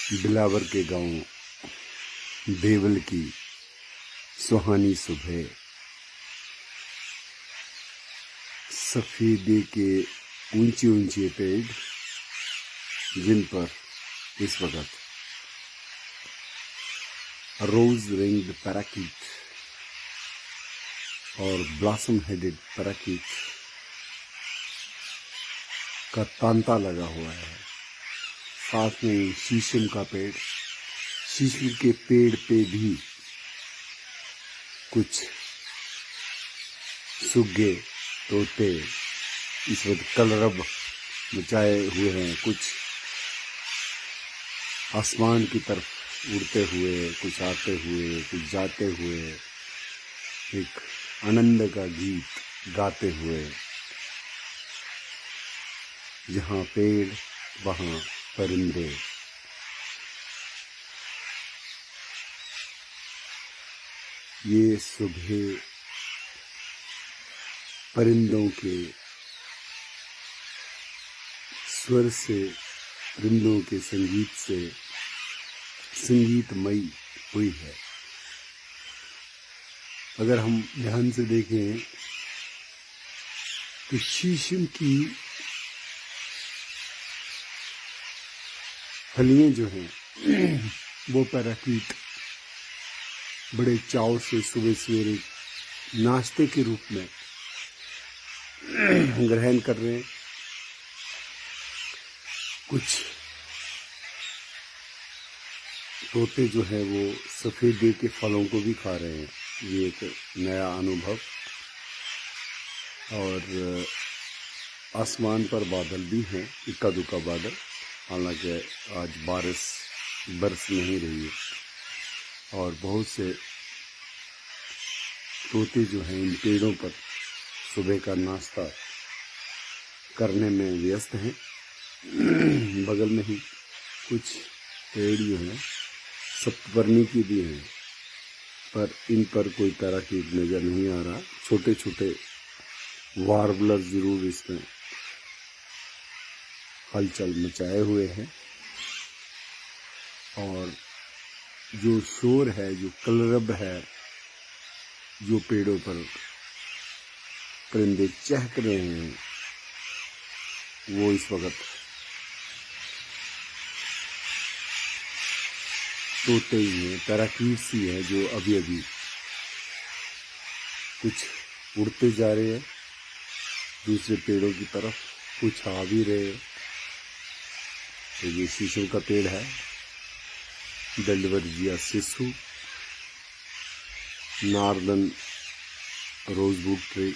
बिलावर के गांव देवल की सुहानी सुबह, सफेदे के ऊंचे ऊंचे पेड़ जिन पर इस वक्त रोज रिंग्ड पैराकीट और ब्लॉसम हेडेड पैराकीट का तांता लगा हुआ है। साथ में शीशम का पेड़, शीशम के पेड़ पे भी कुछ सुग्गे तोते इस वक्त कलरब मचाए हुए हैं। कुछ आसमान की तरफ उड़ते हुए, कुछ आते हुए, कुछ जाते हुए, एक आनंद का गीत गाते हुए। जहाँ पेड़ वहाँ परिंदे। ये सुबह परिंदों के स्वर से, परिंदों के संगीत से संगीतमयी हुई है। अगर हम ध्यान से देखें तो शीशम की फलियां जो हैं वो पैराकीट बड़े चाव से सुबह सवेरे नाश्ते के रूप में ग्रहण कर रहे हैं। कुछ तोते जो है वो सफेदे के फलों को भी खा रहे हैं। ये एक नया अनुभव। और आसमान पर बादल भी हैं, इक्का दुक्का बादल। हालांकि आज बारिश बरस नहीं रही है। और बहुत से तोते जो हैं इन पेड़ों पर सुबह का नाश्ता करने में व्यस्त हैं। बगल में ही कुछ पेड़ जो हैं सप्तपर्णी की भी हैं, पर इन पर कोई पैराकीट नजर नहीं आ रहा। छोटे छोटे वार्बलर जरूर इसमें हलचल मचाए हुए हैं। और जो शोर है, जो कलरब है, जो पेड़ों पर परिंदे चहक रहे हैं, वो इस वक्त तोते ही हैं, पैराकीट सी है जो अभी अभी कुछ उड़ते जा रहे हैं दूसरे पेड़ों की तरफ, कुछ आ भी रहे हैं। तो ये शीशम का पेड़ है, डेल्वरजिया सिसु, नॉर्दर्न रोजवुड ट्री,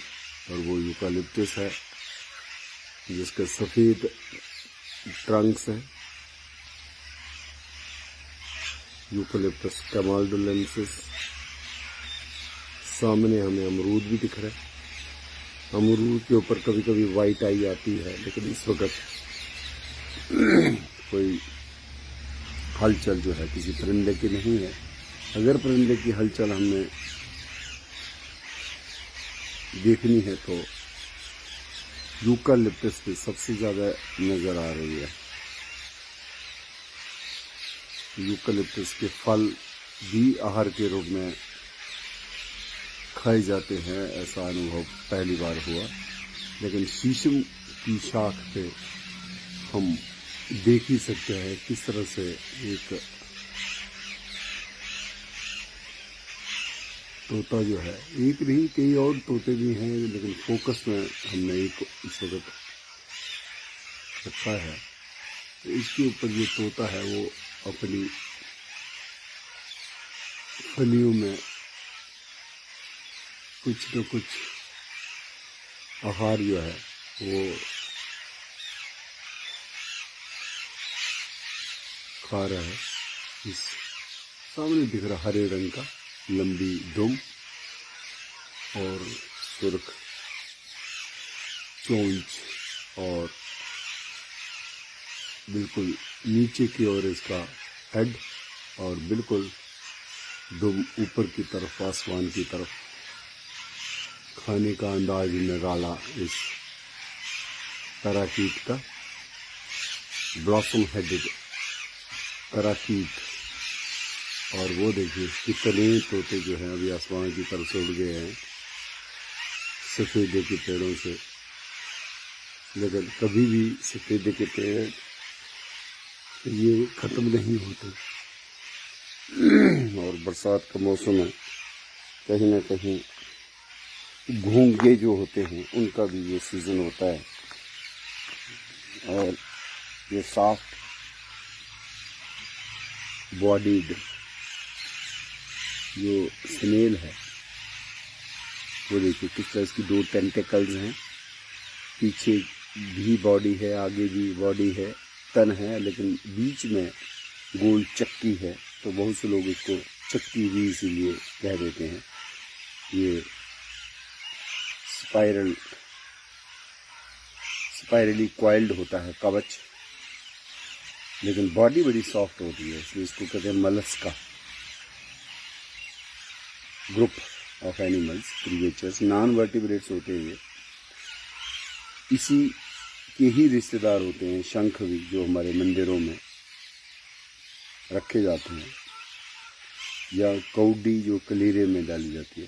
और वो यूकालिप्टस है जिसके सफेद ट्रंक्स हैं। यूकालिप्टस कैमाल्डोलेंसिस। सामने हमें अमरूद भी दिख रहा है। अमरूद के ऊपर कभी कभी वाइट आई आती है, लेकिन इस वक्त कोई हलचल जो है किसी परिंदे की नहीं है। अगर परिंदे की हलचल हमें देखनी है तो यूकालिप्टस पे सबसे ज्यादा नजर आ रही है। यूकालिप्टस के फल भी आहार के रूप में खाए जाते हैं, ऐसा अनुभव पहली बार हुआ। लेकिन शीशम की शाख पे हम देख ही सकते हैं किस तरह से एक तोता जो है, एक नहीं कई और तोते भी हैं, लेकिन फोकस में हमने एक इस वक्त रखा है। तो इसके ऊपर जो तोता है वो अपनी फलियों में कुछ न कुछ आहार जो है वो खा रहा है। इस सामने दिख रहा हरे रंग का लंबी दुम और सुर्ख चोंच, और बिल्कुल नीचे की ओर इसका हेड, और बिल्कुल दुम ऊपर की तरफ आसमान की तरफ। खाने का अंदाज निराला इस पैराकीट का। Blossom headed parakeet. और वो देखिए कितने तोते जो हैं अभी आसमान की तरफ से उड़ गए हैं सफ़ेदे के पेड़ों से। लेकिन कभी भी सफ़ेदे के पेड़ ये ख़त्म नहीं होते। और बरसात का मौसम है, कहीं ना कहीं घोंघे जो होते हैं उनका भी ये सीज़न होता है। और ये सॉफ्ट बॉडीड जो स्नेल है वो देखिए किस तरह इसकी 2 टेंटिकल्स हैं, पीछे भी बॉडी है, आगे भी बॉडी है, तन है, लेकिन बीच में गोल चक्की है। तो बहुत से लोग इसको चक्की भी इसीलिए कह देते हैं। ये स्पाइरली क्वाइल्ड होता है कवच, लेकिन बॉडी बड़ी सॉफ्ट होती है, इसलिए इसको कहते हैं mollusca. Group of animals creatures non vertebrates होते हैं। इसी के ही रिश्तेदार होते हैं शंख भी, जो हमारे मंदिरों में रखे जाते हैं, या कौडी जो कलीरे में डाली जाती है।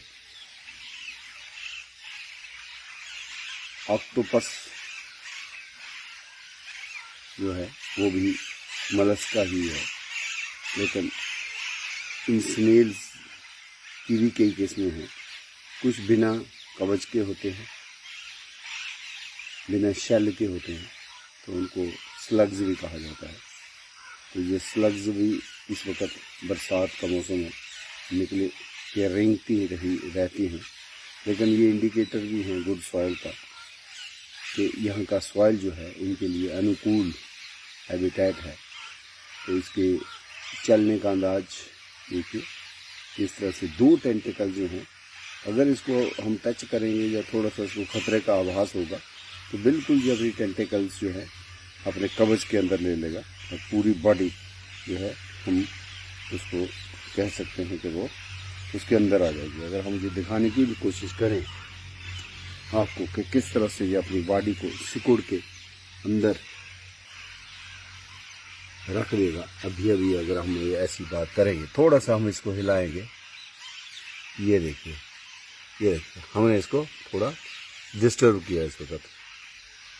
ऑक्टोपस जो है वो भी मलस्का ही है, लेकिन इन स्नेल्स की भी कई किस्में हैं। कुछ बिना कवच के होते हैं, बिना शेल के होते हैं, तो उनको स्लग्स भी कहा जाता है। तो ये स्लग्स भी इस वक्त बरसात का मौसम है, निकले या रेंगती रहती हैं। लेकिन ये इंडिकेटर भी हैं गुड सॉइल का, कि यहाँ का सॉइल जो है इनके लिए अनुकूल हैबिटेट है। तो इसके चलने का अंदाज देखिए, इस तरह से 2 टेंटिकल जो हैं, अगर इसको हम टच करेंगे या थोड़ा सा इसको खतरे का आभास होगा तो बिल्कुल ये अपनी टेंटिकल्स जो है अपने कवच के अंदर ले लेगा, और पूरी बॉडी जो है हम उसको कह सकते हैं कि वो उसके अंदर आ जाएगी। अगर हम ये दिखाने की भी कोशिश करें आपको कि किस तरह से ये अपनी बॉडी को सिकुड़ के अंदर रख देगा, अभी अगर हम ये ऐसी बात करेंगे, थोड़ा सा हम इसको हिलाएंगे, ये देखिए हमने इसको थोड़ा डिस्टर्ब किया इस वक्त,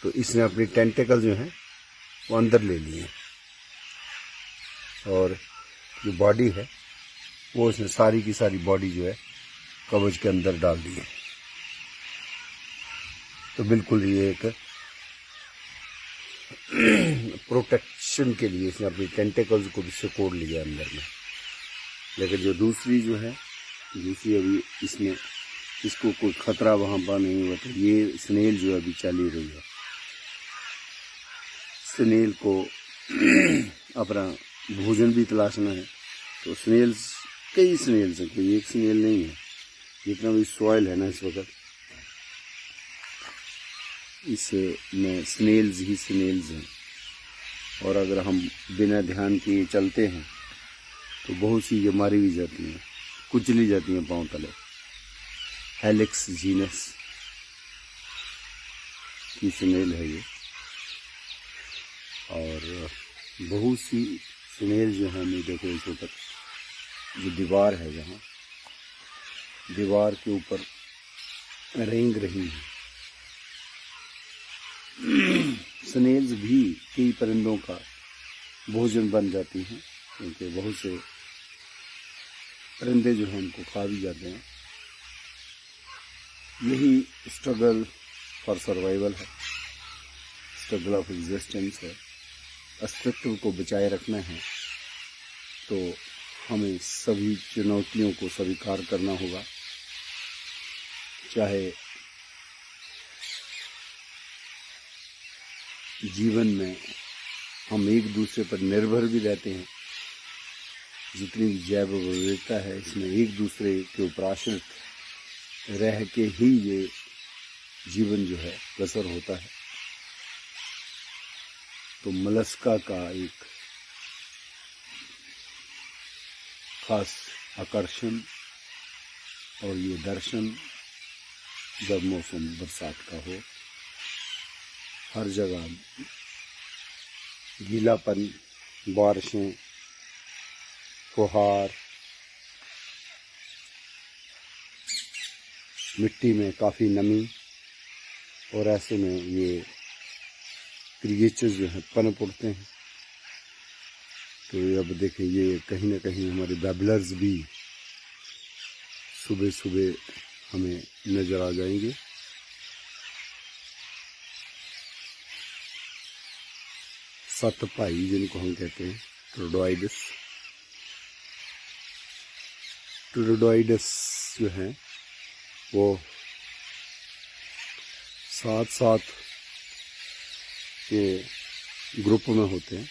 तो इसने अपनी टेंटिकल जो है वो अंदर ले लिए, और जो बॉडी है वो इसने सारी की सारी बॉडी जो है कवच के अंदर डाल दी है। तो बिल्कुल ये एक प्रोटेक्शन के लिए इसने अपनी टेंटिकल्स को भी सिकोड़ लिया अंदर में। लेकिन जो दूसरी अभी इसमें इसको कोई खतरा वहाँ पर नहीं हुआ, तो ये स्नेल जो अभी चल ही रही है। स्नेल को अपना भोजन भी तलाशना है, तो कई स्नेल्स हैं, कोई एक स्नेल नहीं है। जितना भी सॉइल है ना इस वक्त, इसमें स्नेल्स ही स्नेल्स हैं। और अगर हम बिना ध्यान किए चलते हैं तो बहुत सी ये मारी भी जाती हैं, कुचली जाती हैं पाँव तले। हेलिक्स जीनस की स्नेल है ये, और बहुत सी स्नेल जो है हमें देखो इस वक्त जो दीवार है, जहाँ दीवार के ऊपर रेंग रही हैं। स्नेल्स भी कई परिंदों का भोजन बन जाती हैं, क्योंकि बहुत से परिंदे जो हैं उनको खा भी जाते हैं। यही स्ट्रगल फॉर सर्वाइवल है, स्ट्रगल ऑफ एग्जिस्टेंस है। अस्तित्व को बचाए रखना है तो हमें सभी चुनौतियों को स्वीकार करना होगा, चाहे जीवन में हम एक दूसरे पर निर्भर भी रहते हैं। जितनी भी जैव विविधता है इसमें एक दूसरे के ऊपर आश्रित रह के ही ये जीवन जो है बसर होता है। तो मलस्का का एक खास आकर्षण और ये दर्शन जब मौसम बरसात का हो, हर जगह गीलापन, बारिशें फुहार, मिट्टी में काफ़ी नमी, और ऐसे में ये क्रिएचर्स जो हैं पनप उठते हैं। तो अब देखें, ये कहीं ना कहीं हमारे बैबलर्स भी सुबह सुबह हमें नज़र आ जाएंगे। सत भाई जिनको हम कहते हैं, ट्रोडोइडस जो है वो साथ के ग्रुप में होते हैं।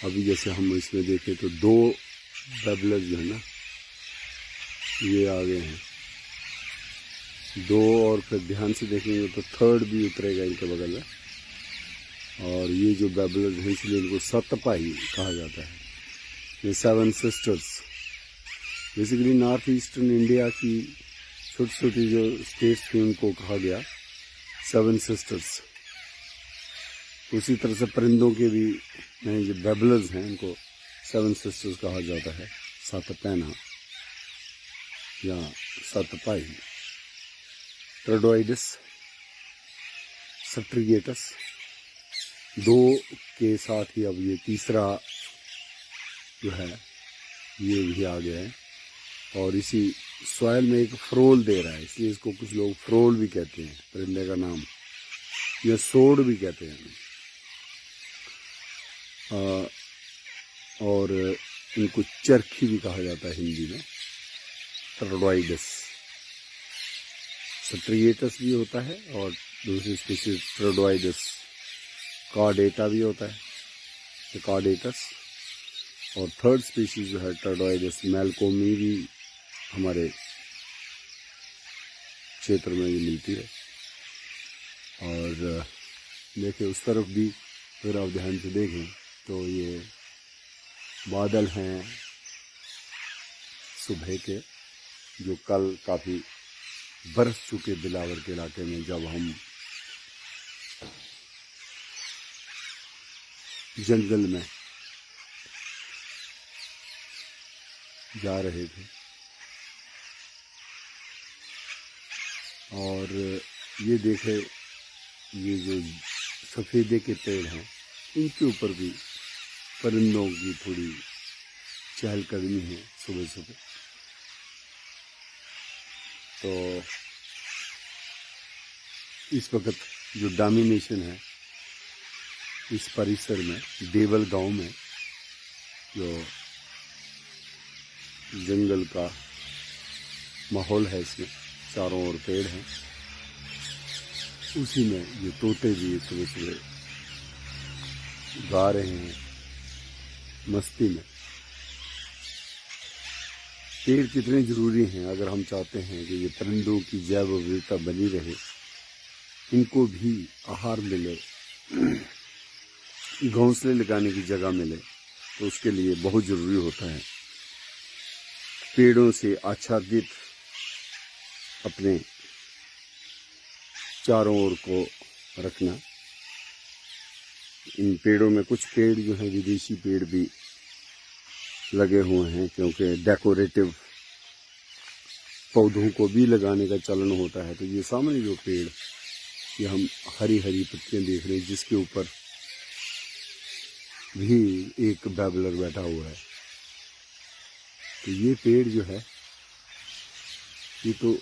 अभी जैसे हम इसमें देखें तो 2 बैबलर जो है ना, ये आ गए हैं 2, और फिर ध्यान से देखेंगे तो 3rd भी उतरेगा इनके बगल में। और ये जो बैबलर हैं इसलिए इनको सतपाही कहा जाता है। ये 7 sisters, basically north eastern India की छोटी छोटी जो स्टेट्स थी उनको कहा गया 7 सिस्टर्स। उसी तरह से परिंदों के भी जो बैबलर्स हैं इनको 7 सिस्टर्स कहा जाता है, 7 पैना या 7 पाई। ट्रोडोइडस, सट्रिगेटस, 2 के साथ ही अब ये तीसरा जो है ये भी आ गया है, और इसी सॉइल में एक फ्रोल दे रहा है, इसलिए इसको कुछ लोग फ्रोल भी कहते हैं, परिंदे का नाम, या सोड भी कहते हैं। और इनको चरखी भी कहा जाता है हिंदी में। ट्रोडोइडस, सट्रिएटस भी होता है, और दूसरी स्पीशीज ट्रोडोइडस कॉर्डेटा भी होता है, कॉर्डेटस। और 3rd स्पीशीज जो है ट्रोडोइडस मेलकोमी भी हमारे क्षेत्र में भी मिलती है। और देखिए उस तरफ भी अगर आप ध्यान से देखें तो ये बादल हैं सुबह के, जो कल काफ़ी बरस चुके बिलावर के इलाके में, जब हम जंगल में जा रहे थे। और ये देखे, ये जो सफ़ेदे के पेड़ हैं इनके ऊपर भी परिंदों की थोड़ी चहलकदमी है सुबह सुबह। तो इस वक्त जो डोमिनेशन है इस परिसर में, देवल गांव में, जो जंगल का माहौल है, इसमें चारों ओर पेड़ हैं, उसी में ये तोते भी सुबह सुबह गा रहे हैं मस्ती में। पेड़ कितने ज़रूरी हैं अगर हम चाहते हैं कि ये परिंदों की जैव विविधता बनी रहे, इनको भी आहार मिले, घोंसले लगाने की जगह मिले, तो उसके लिए बहुत ज़रूरी होता है पेड़ों से आच्छादित अपने चारों ओर को रखना। इन पेड़ों में कुछ पेड़ जो हैं विदेशी पेड़ भी लगे हुए हैं, क्योंकि डेकोरेटिव पौधों को भी लगाने का चलन होता है। तो ये सामने जो पेड़, ये हम हरी हरी पत्तियां देख रहे हैं, जिसके ऊपर भी एक बैबलर बैठा हुआ है। तो ये पेड़ जो है, ये तो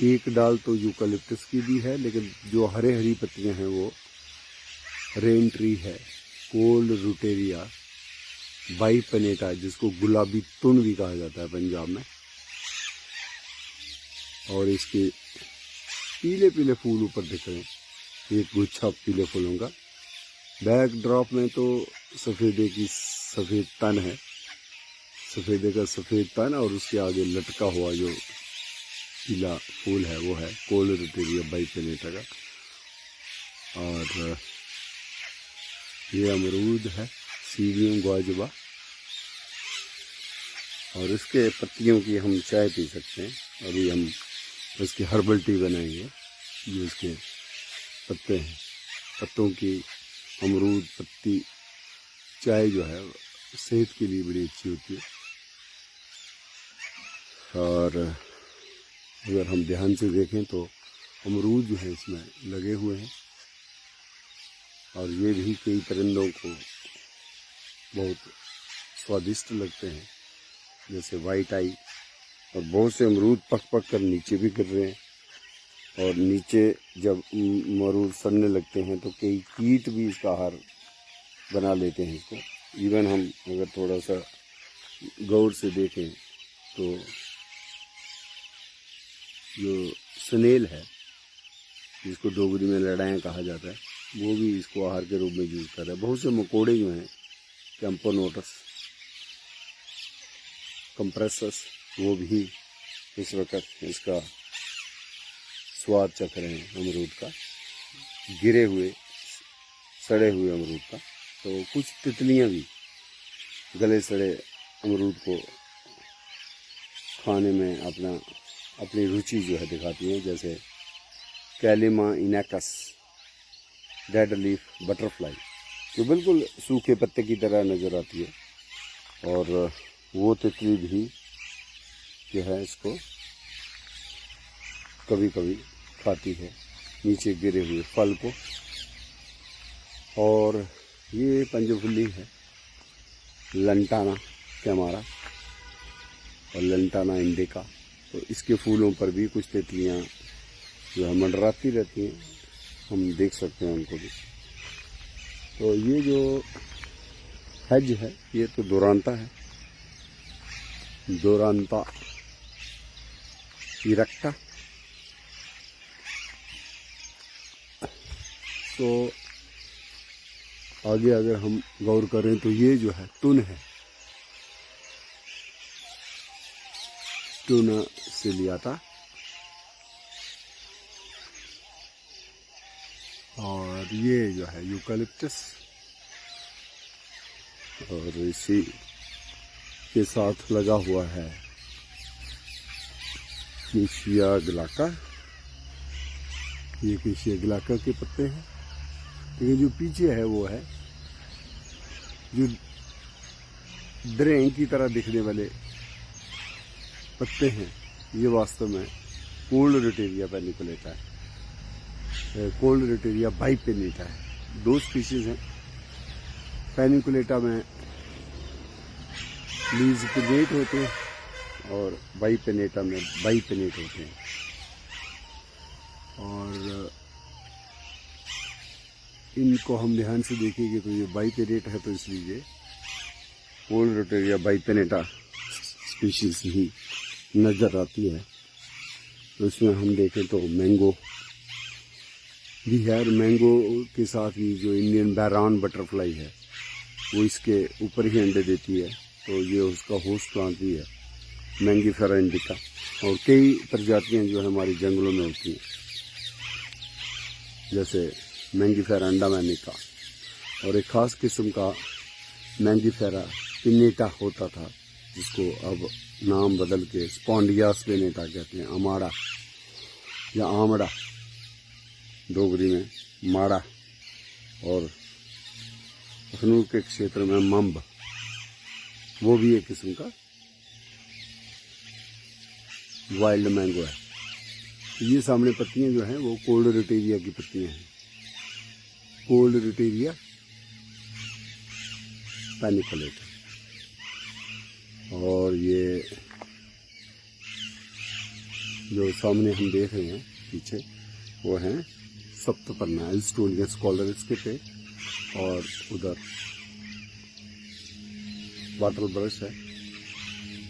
एक डाल तो यूकलिप्टस की भी है, लेकिन जो हरे हरी पत्तियां हैं वो रेन ट्री है, कोल्ड रुटेरिया बाइपनेटा, जिसको गुलाबी तुन भी कहा जाता है पंजाब में। और इसके पीले पीले फूल ऊपर दिख रहे हैं, एक गुच्छा पीले फूलों का। बैकड्रॉप में तो सफ़ेदे की सफ़ेद तन है, सफ़ेदे का सफ़ेद तन, और उसके आगे लटका हुआ जो पीला फूल है वो है कोल्ड रुटेरिया बाइपनेटा का। और ये अमरूद है, सीवियम गुआजबा, और इसके पत्तियों की हम चाय पी सकते हैं। अभी हम इसकी हर्बल टी बनाएंगे। ये इसके पत्ते हैं, पत्तों की अमरूद पत्ती चाय जो है सेहत के लिए बड़ी अच्छी होती है। और अगर हम ध्यान से देखें तो अमरूद जो है इसमें लगे हुए हैं, और ये भी कई परिंदों को बहुत स्वादिष्ट लगते हैं, जैसे वाइट आई। और बहुत से अमरूद पक पक कर नीचे भी गिर रहे हैं, और नीचे जब अमरूद सड़ने लगते हैं तो कई कीट भी इसका आहार बना लेते हैं इसको। इवन हम अगर थोड़ा सा गौर से देखें तो जो स्नेल है, जिसको डोगरी में लड़ाया कहा जाता है, वो भी इसको आहार के रूप में यूज कर रहा है। बहुत से मकोड़े जो हैं, कैम्पोनोटस, कंप्रेसस, वो भी इस वक्त इसका स्वाद चख रहे हैं अमरूद का, गिरे हुए सड़े हुए अमरूद का। तो कुछ तितलियां भी गले सड़े अमरूद को खाने में अपनी रुचि जो है दिखाती हैं, जैसे कैलिमा इनेकस डेड लीफ बटरफ्लाई, जो बिल्कुल सूखे पत्ते की तरह नज़र आती है। और वो तितली भी जो है इसको कभी कभी खाती है, नीचे गिरे हुए फल को। और ये पंजफुल्ली है, लंटाना कैमारा और लंटाना इंडिका। तो इसके फूलों पर भी कुछ तितलियाँ जो है मंडराती रहती हैं, हम देख सकते हैं उनको भी। तो ये जो हेज है, ये तो दोरांता है, दोरांता इरेक्टा। तो आगे अगर हम गौर करें तो ये जो है टुन है, टुन सिलियाटा। और ये जो है यूकलिप्टस, और इसी के साथ लगा हुआ है केशिया ग्लाका। ये केशिया ग्लाका के पत्ते हैं। लेकिन जो पीछे है वो है जो ड्रेंग की तरह दिखने वाले पत्ते हैं, ये वास्तव में कोल्ड रिटेरिया पैनिकुलेटा है, कोल्ड रिटेरिया बाइपेनेटा है। दो स्पीशीज हैं। पैनिकुलेटा में लीव्स पिनेट होते हैं और बाइपेनेटा में बाइपेनेट होते हैं। और इनको हम ध्यान से देखेंगे तो ये बाइपेनेट है, तो इसलिए कोल्ड रिटेरिया बाइपेनेटा स्पीशीज ही नज़र आती है। तो इसमें हम देखें तो मैंगो भी है, और मैंगो के साथ ही जो इंडियन बैरान बटरफ्लाई है वो इसके ऊपर ही अंडे देती है। तो ये उसका होस्ट प्लांट भी है, मैंगीफेरा इंडिका। और कई प्रजातियां जो है हमारी जंगलों में होती हैं, जैसे मैंगीफेरा अंडामेनिका, और एक ख़ास किस्म का मैंगीफेरा पिनेटा होता था, जिसको अब नाम बदल के स्पॉन्डियास पिनेटा कहते हैं, अमाड़ा या आमड़ा डोगरी में, माड़ा। और अखनूर के क्षेत्र में मम्ब, वो भी एक किस्म का वाइल्ड मैंगो है। ये सामने पत्तियां जो हैं वो कोल्ड रिटेरिया की पत्तियां हैं, कोल्ड रिटेरिया पैनिकुलेटा। और ये जो सामने हम देख रहे हैं पीछे, वो हैं सप्तपन्ना एल्स्टोनिया स्कॉलर इसके पे। और उधर वाटर ब्रश है,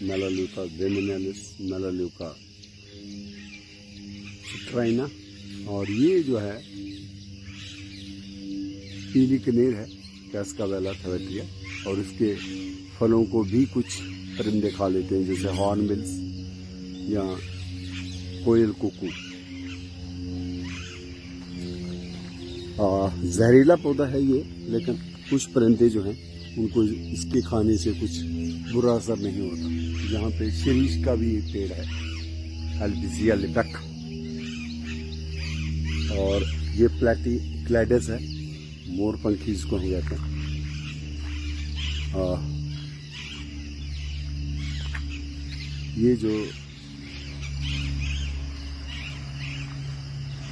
मेलाल्यूका वेमिनालिस, मेलाल्यूका सिट्राइना। और ये जो है पीली कनेर है, कैस्कावेला थवेटिया। और इसके फलों को भी कुछ परिंदे खा लेते हैं, जैसे हॉर्नबिल्स या कोयल कुकू। जहरीला पौधा है ये, लेकिन कुछ परिंदे जो हैं उनको इसके खाने से कुछ बुरा असर नहीं होता। यहाँ पे शिरीष का भी एक पेड़ है, अल्बिजिया लिबक। और ये प्लेटिक्लेडस है, मोरपंखी जिसको हम कहते हैं। ये जो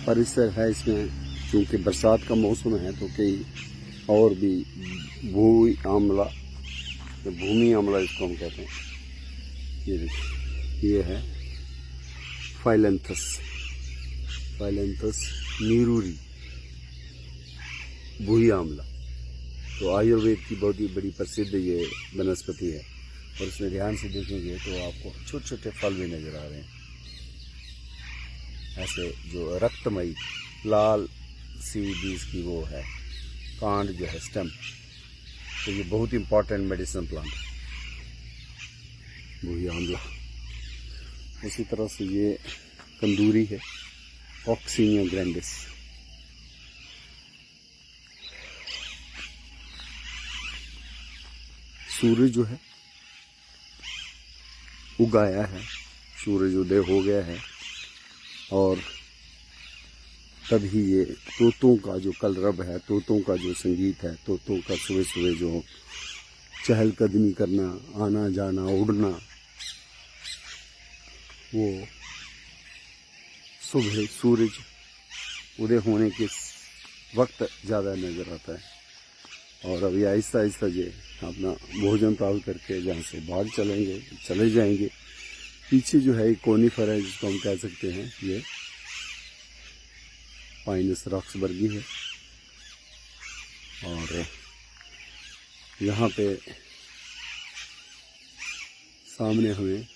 परिसर है इसमें चूँकि बरसात का मौसम है तो कई और भी भूमि आंवला इसको हम कहते हैं। ये देखिए, ये है फाइलेंथस नीरूरी भूमि आंवला। तो आयुर्वेद की बहुत ही बड़ी प्रसिद्ध ये वनस्पति है और इसमें ध्यान से देखेंगे तो आपको छोटे छोटे फल भी नजर आ रहे हैं, ऐसे जो रक्तमयी लाल सी बीज की वो है कांड जो है स्टेम। तो ये बहुत इंपॉर्टेंट मेडिसिन प्लांट है भूमि आंवला। उसी तरह से ये कंदूरी है कॉक्सीनिया ग्रैंडिस। सूरज जो है उगाया है, सूरज उदय हो गया है और तभी ये तोतों का जो कलरव है, तोतों का जो संगीत है, तोतों का सुबह सुबह जो चहलकदमी करना, आना जाना, उड़ना, वो सुबह सूरज उदय होने के वक्त ज़्यादा नज़र आता है। और अभी आहिस्ता आहिस्ता जे अपना भोजन प्राप्त करके जहाँ से बाहर चले जाएंगे। पीछे जो है एक कोनिफर है जिसको हम कह सकते हैं ये पाइनस रॉक्सबर्गी है। और यहाँ पे सामने हमें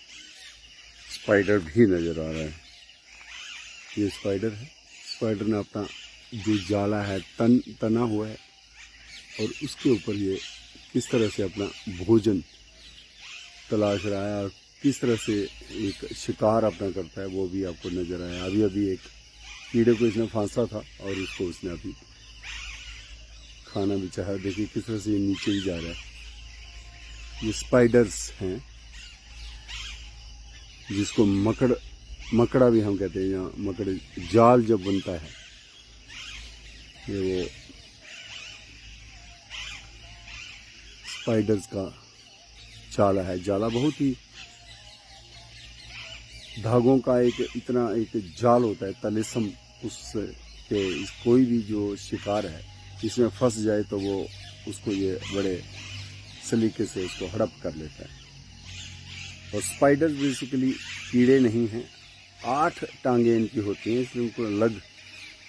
स्पाइडर भी नज़र आ रहा है। ये स्पाइडर है, स्पाइडर ने अपना जो जाला है तना हुआ है और उसके ऊपर ये किस तरह से अपना भोजन तलाश रहा है और किस तरह से एक शिकार अपना करता है वो भी आपको नजर आया। अभी अभी एक कीड़े को इसने फांसा था और उसको उसने अभी खाना भी चाहा। देखिए किस तरह से ये नीचे ही जा रहा है। ये स्पाइडर्स हैं जिसको मकड़ा भी हम कहते हैं। यहाँ मकड़ जाल जब बनता है ये वो स्पाइडर्स का जाला है। जाला बहुत ही धागों का इतना एक जाल होता है तलिस्म, उसके कोई भी जो शिकार है इसमें फंस जाए तो वो उसको ये बड़े सलीके से उसको हड़प कर लेता है। और स्पाइडर्स बेसिकली कीड़े नहीं हैं, 8 टांगें इनकी होती हैं, इसलिए उनको अलग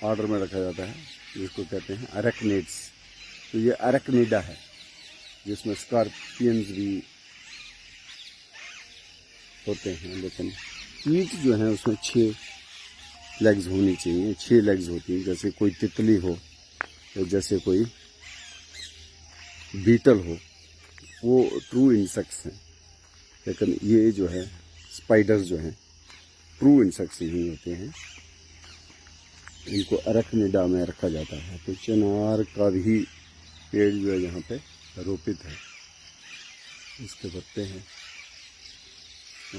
ऑर्डर में रखा जाता है जिसको कहते हैं अरेक्निड्स। तो ये अरेक्निडा है जिसमें स्कॉर्पियंस भी होते हैं, लेकिन कीट जो है उसमें 6 लेग्स होनी चाहिए, 6 लेग्स होती हैं। जैसे कोई तितली हो या जैसे कोई बीटल हो, वो ट्रू इंसेक्ट्स हैं। लेकिन ये जो है स्पाइडर्स जो हैं ट्रू इंसेक्ट्स नहीं होते हैं, इनको अरेक्निडा में रखा जाता है। तो चिनार का भी पेड़ जो है यहाँ पे रोपित है, इसके पत्ते हैं।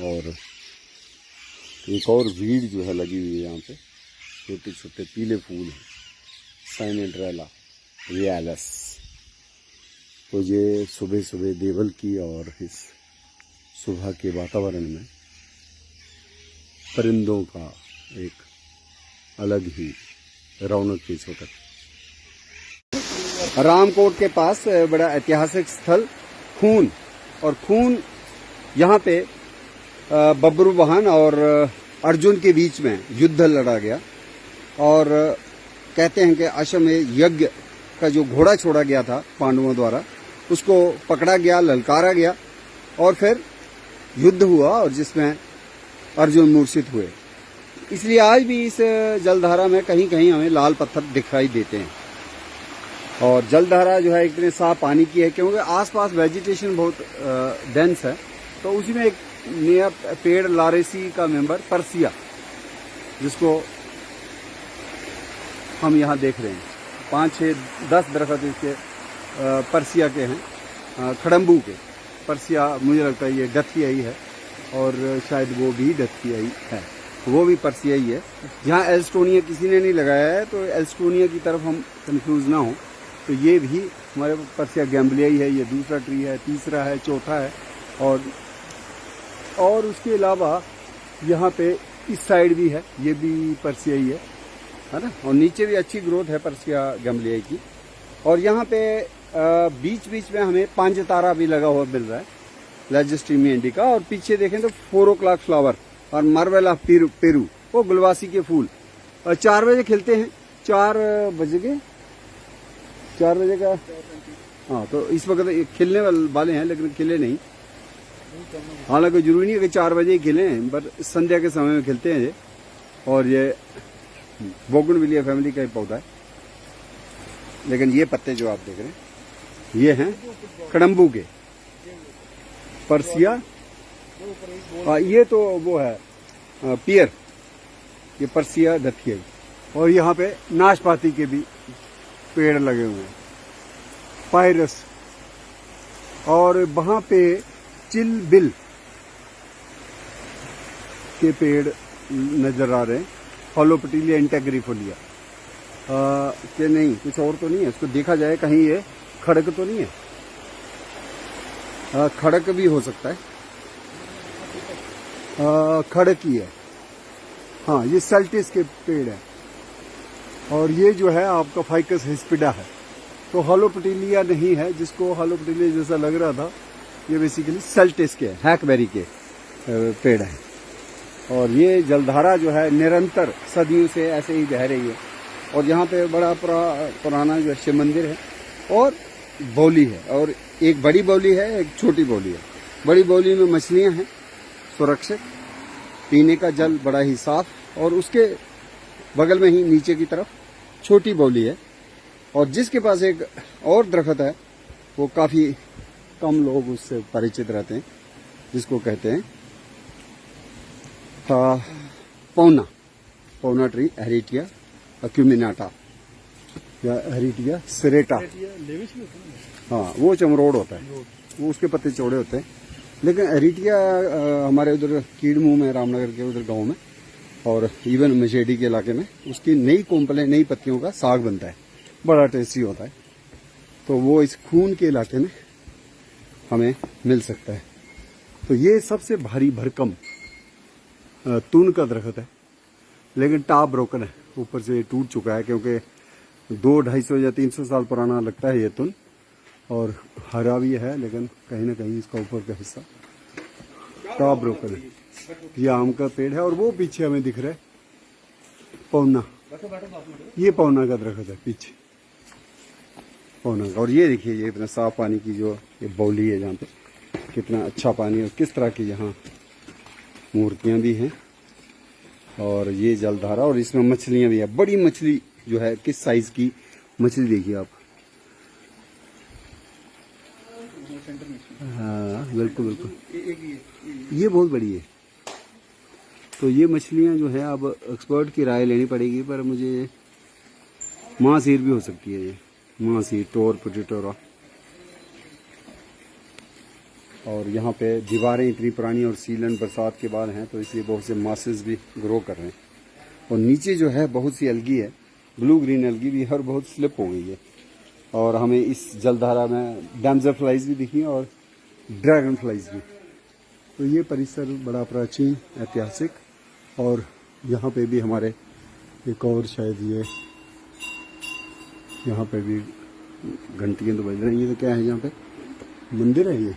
और एक और वीड जो है लगी हुई है यहाँ पे, छोटे छोटे पीले फूल हैं, साइनेड्रेला रियालस। तो ये सुबह सुबह देवल की और इस सुबह के वातावरण में परिंदों का एक अलग ही रौनक पेश होता है। रामकोट के पास बड़ा ऐतिहासिक स्थल खून, और खून यहाँ पे बब्रू वाहन और अर्जुन के बीच में युद्ध लड़ा गया। और कहते हैं कि अश्वमेध यज्ञ का जो घोड़ा छोड़ा गया था पांडवों द्वारा, उसको पकड़ा गया, ललकारा गया और फिर युद्ध हुआ और जिसमें अर्जुन मूर्छित हुए। इसलिए आज भी इस जलधारा में कहीं कहीं हमें लाल पत्थर दिखाई देते हैं। और जलधारा जो है इतने साफ पानी की है क्योंकि आसपास वेजिटेशन बहुत डेंस है। तो उसी में एक नया पेड़ लारेसी का मेंबर परसिया, जिसको हम यहाँ देख रहे हैं, 5, 6, 10 दरख्त इसके परसिया के हैं, खड़म्बू के। परसिया मुझे लगता है ये डथियाई है और शायद वो भी डथियाई है, वो भी परसिया ही है। जहाँ एल्स्टोनिया किसी ने नहीं लगाया है तो एल्स्टोनिया की तरफ हम कंफ्यूज ना हो, तो ये भी हमारे परसिया गैम्बलियाई है। ये दूसरा ट्री है, तीसरा है, चौथा है। और और उसके अलावा यहाँ पे इस साइड भी है, ये भी पर्सिया ही है ना। और नीचे भी अच्छी ग्रोथ है पर्सिया गैम्बलिया की। और यहाँ पे बीच बीच में हमें 5 तारा भी लगा हुआ मिल रहा है, लेजिस्ट्रीमिया इंडिका। और पीछे देखें तो 4 o'clock फ्लावर और मार्वेला पेरू, वो गुलवासी के फूल 4 बजे खिलते हैं। 4 बजे का, हाँ, तो इस वक्त खिलने वाले हैं लेकिन खिले नहीं। हालांकि जरूरी नहीं है कि 4 बजे ही खिले हैं, पर संध्या के समय में खिलते हैं ये। और ये बोगनविलिया फैमिली का ही पौधा है। लेकिन ये पत्ते जो आप देख रहे हैं ये हैं कड़म्बू के, पर्सिया। ये तो वो है पियर, ये पर्सिया दथिया। और यहाँ पे नाशपाती के भी पेड़ लगे हुए हैं, पायरस। और वहां पे चिलबिल के पेड़ नजर आ रहे हैं, होलोपटीलिया इंटेग्रिफोलिया के। नहीं, कुछ और तो नहीं है, इसको देखा जाए कहीं ये खड़क तो नहीं है। खड़क भी हो सकता है, खड़क ही है। हाँ, ये सेल्टिस के पेड़ है। और ये जो है आपका फाइकस हिस्पिडा है, तो होलोपटीलिया नहीं है, जिसको होलोपटीलिया जैसा लग रहा था। ये बेसिकली सेल्टिस के, हैकबेरी के पेड़ है। और ये जलधारा जो है निरंतर सदियों से ऐसे ही बह रही है। और यहाँ पे बड़ा पुराना जो शिव मंदिर है और बौली है, और एक बड़ी बौली है, एक छोटी बौली है। बड़ी बौली में मछलियाँ हैं सुरक्षित, पीने का जल बड़ा ही साफ। और उसके बगल में ही नीचे की तरफ छोटी बौली है। और जिसके पास एक और दरख्त है, वो काफ़ी कम लोग उससे परिचित रहते हैं, जिसको कहते हैं पौना ट्री, हेरिटिया अक्यूमिनाटा या हेरिटिया सेरेटा। हाँ, वो चमरोड होता है, वो उसके पत्ते चौड़े होते हैं। लेकिन हेरिटिया हमारे उधर कीड़मुंह में, रामनगर के उधर गांव में, और इवन मशेडी के इलाके में उसकी नई कोंपलें, नई पत्तियों का साग बनता है, बड़ा टेस्टी होता है। तो वो इस खून के इलाके में हमें मिल सकता है। तो ये सबसे भारी भरकम तून का दरख्त है, लेकिन टॉप ब्रोकन है, ऊपर से टूट चुका है, क्योंकि 200-250 या 300 साल पुराना लगता है ये तुन। और हरा भी है, लेकिन कहीं ना कहीं इसका ऊपर का हिस्सा टॉप ब्रोकन है। ये आम का पेड़ है। और वो पीछे हमें दिख रहा है पौना, ये पौना का दरख्त है पीछे, पौना का। और ये देखिए, ये इतना साफ पानी की जो ये बौली है, जहाँ पे कितना अच्छा पानी है, और किस तरह की यहाँ मूर्तियाँ भी हैं। और ये जलधारा, और इसमें मछलियाँ भी है। बड़ी मछली जो है, किस साइज की मछली देखिए आप। हाँ, बिल्कुल बिल्कुल, ये बहुत बड़ी है। तो ये मछलियाँ जो है, अब एक्सपर्ट की राय लेनी पड़ेगी, पर मुझे महासीर भी हो सकती है। ये महासीर, टोर पोटेटोरा। और यहाँ पे दीवारें इतनी पुरानी और सीलन बरसात के बाद हैं, तो इसलिए बहुत से मासेस भी ग्रो कर रहे हैं। और नीचे जो है बहुत सी एल्गी है, ब्लू ग्रीन एल्गी भी है, और बहुत स्लिप हो गई है। और हमें इस जलधारा में डैमजर फ्लाइज भी दिखी और ड्रैगन फ्लाइज भी। तो ये परिसर बड़ा प्राचीन, ऐतिहासिक। और यहाँ पे भी हमारे एक और शायद ये यहाँ पे भी घंटियाँ तो बज रही हैं। ये तो क्या है, यहाँ पे मंदिर है ये?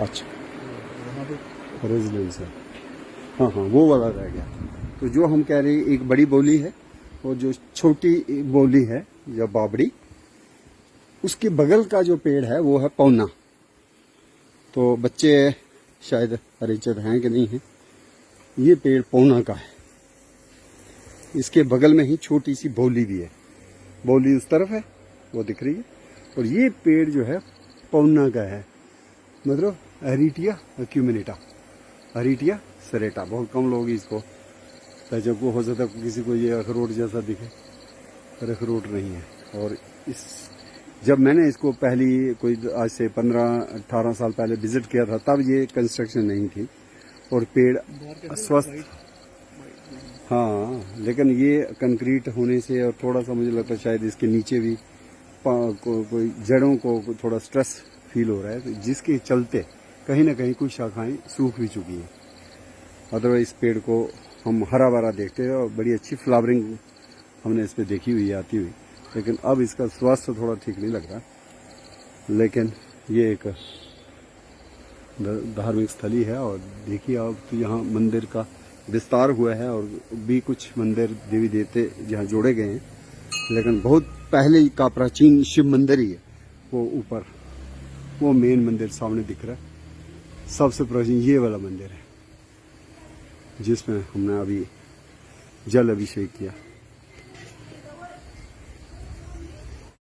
अच्छा, रेजिडेंस है। हाँ हाँ, वो वाला रह गया। तो जो हम कह रहे हैं, एक बड़ी बोली है और जो छोटी बोली है या बाबड़ी, उसके बगल का जो पेड़ है वो है पौना। तो बच्चे शायद परिचित हैं कि नहीं है, ये पेड़ पौना का है। इसके बगल में ही छोटी सी बोली भी है, बोली उस तरफ है, वो दिख रही है। और ये पेड़ जो है पौना का है, मतलब हेरिटिया अक्यूमिनेटा, हेरिटिया सेरेटा। बहुत कम लोग इसको, जब को हो सकता है किसी को ये अखरोट जैसा दिखे, पर अखरोट नहीं है। और जब मैंने इसको पहली कोई आज से 15-18 साल पहले विजिट किया था, तब ये कंस्ट्रक्शन नहीं थी और पेड़ स्वस्थ। हाँ, लेकिन ये कंक्रीट होने से और थोड़ा सा मुझे लगता है शायद इसके नीचे भी कोई जड़ों को थोड़ा स्ट्रेस फील हो रहा है, तो जिसके चलते कहीं ना कहीं कुछ शाखाएं सूख भी चुकी हैं। अदरवाइज इस पेड़ को हम हरा भरा देखते हैं और बड़ी अच्छी फ्लावरिंग हमने इस पर देखी हुई आती हुई, लेकिन अब इसका स्वास्थ्य थोड़ा ठीक नहीं लग रहा। लेकिन ये एक धार्मिक स्थली है और देखिए अब तो यहाँ मंदिर का विस्तार हुआ है और भी कुछ मंदिर देवी देवते यहाँ जोड़े गए हैं, लेकिन बहुत पहले का प्राचीन शिव मंदिर ही है वो ऊपर, वो मेन मंदिर सामने दिख रहा है। सबसे प्राचीन ये वाला मंदिर है जिसमें हमने अभी जल अभिषेक किया।